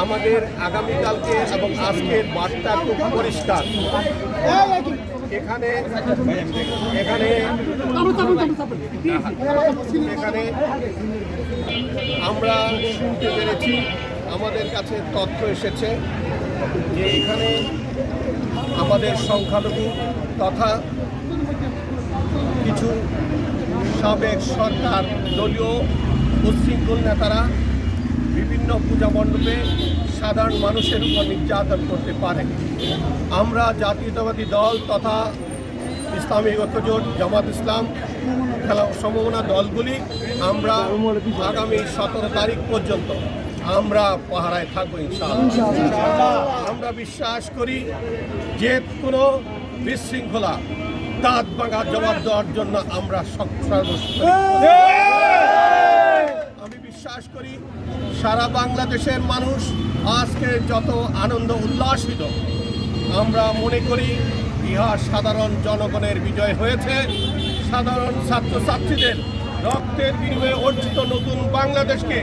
আমাদের আগামীকালকে এবং আজকের বার্তা খুব পরিষ্কার। এখানে এখানে এখানে আমরা শুনতে পেরেছি, আমাদের কাছে তথ্য এসেছে যে এখানে আমাদের সংখ্যালঘু তথা কিছু সাবেক সরকার দলীয় উচ্ছৃঙ্খল নেতারা বিভিন্ন পূজা মণ্ডপে সাধারণ মানুষের উপর নির্যাতন করতে পারে। আমরা জাতীয়তাবাদী দল তথা ইসলামী ঐক্যজোট, জামাত ইসলাম, খেলা সমমনা দলগুলি আমরা আগামী 17 তারিখ পর্যন্ত আমরা পাহারায় থাকবো ইনশাআল্লাহ। আমরা বিশ্বাস করি যে কোনো বিশৃঙ্খলা দাঁত ভাঙা জবাব দেওয়ার জন্য আমরা আমি বিশ্বাস করি সারা বাংলাদেশের মানুষ আজকে যত আনন্দ উল্লাসিত, আমরা মনে করি ইহা সাধারণ জনগণের বিজয় হয়েছে। সাধারণ ছাত্রছাত্রীদের রক্তের বিনিময়ে অর্জিত নতুন বাংলাদেশকে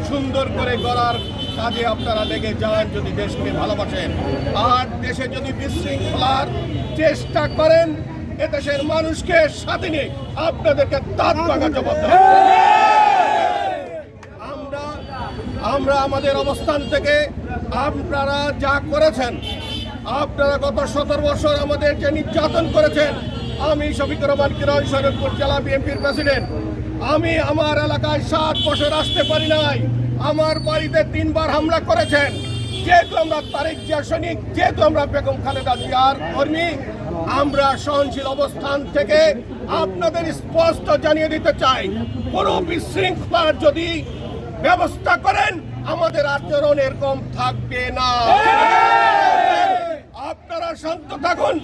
সুন্দর করে গড়ার কাজে আপনারা লেগে যান যদি দেশকে ভালোবাসেন। আর দেশে যদি বিশৃঙ্খলার চেষ্টা করেন, এদেশের মানুষকে সাথে নিয়ে আপনাদেরকে দাঁত ভাঙা জবাব দেব। আমরা আমাদের অবস্থান থেকে আপনারা যা করেছেন, আপনারা গত 17 বছর আমাদের যে নির্যাতন করেছেন, আমি শফিকুর রহমান কিরণ, শরীয়তপুর জেলা বিএনপির প্রেসিডেন্ট, আমি আমার এলাকায় 7 বছর আসতে পারি নাই। আমার বাড়িতে 3 বার হামলা করেছেন। যেহেতু আমরা তারেক জিয়া সৈনিক, যেহেতু আমরা বেগম খালেদা জিয়ার কর্মী, আমরা সহনশীল অবস্থান থেকে আপনাদের স্পষ্ট জানিয়ে দিতে চাই, কোনো বিশৃঙ্খলার যদি ব্যবস্থা করেন আমাদের আচরণ এরকম থাকবে না। আপনারা শান্ত থাকুন,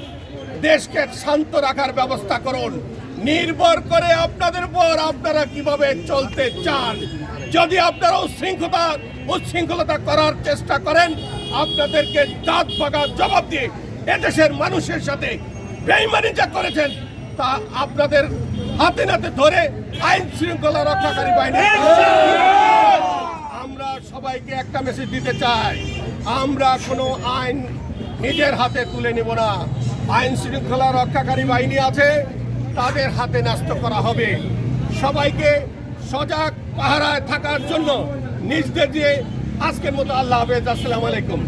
দেশকে শান্ত রাখার ব্যবস্থা করুন। নির্ভর করে আপনাদের উপর আপনারা কিভাবে চলতে চান। যদি আপনারা উচ্ছৃঙ্খলতা করার চেষ্টা করেন, আপনাদেরকে দাঁত ভাঙা জবাব দিয়ে এদেশের মানুষের সাথে বেঈমানি যা করেছেন তা আপনাদের হাতে নাতে ধরে আইন শৃঙ্খলা রক্ষাকারী বাহিনী। আমরা সবাইকে একটা মেসেজ দিতে চাই, আমরা কোনো আইন নিজের হাতে তুলে নেব না। আইন শৃঙ্খলা রক্ষাকারী বাহিনী আছে, তাদের হাতে ন্যস্ত করা হবে। সবাইকে সজাগ পাহারায় থাকার জন্য নির্দেশ দিয়ে আজকের মতো আল্লাহ হাফেজ। আসসালামু আলাইকুম।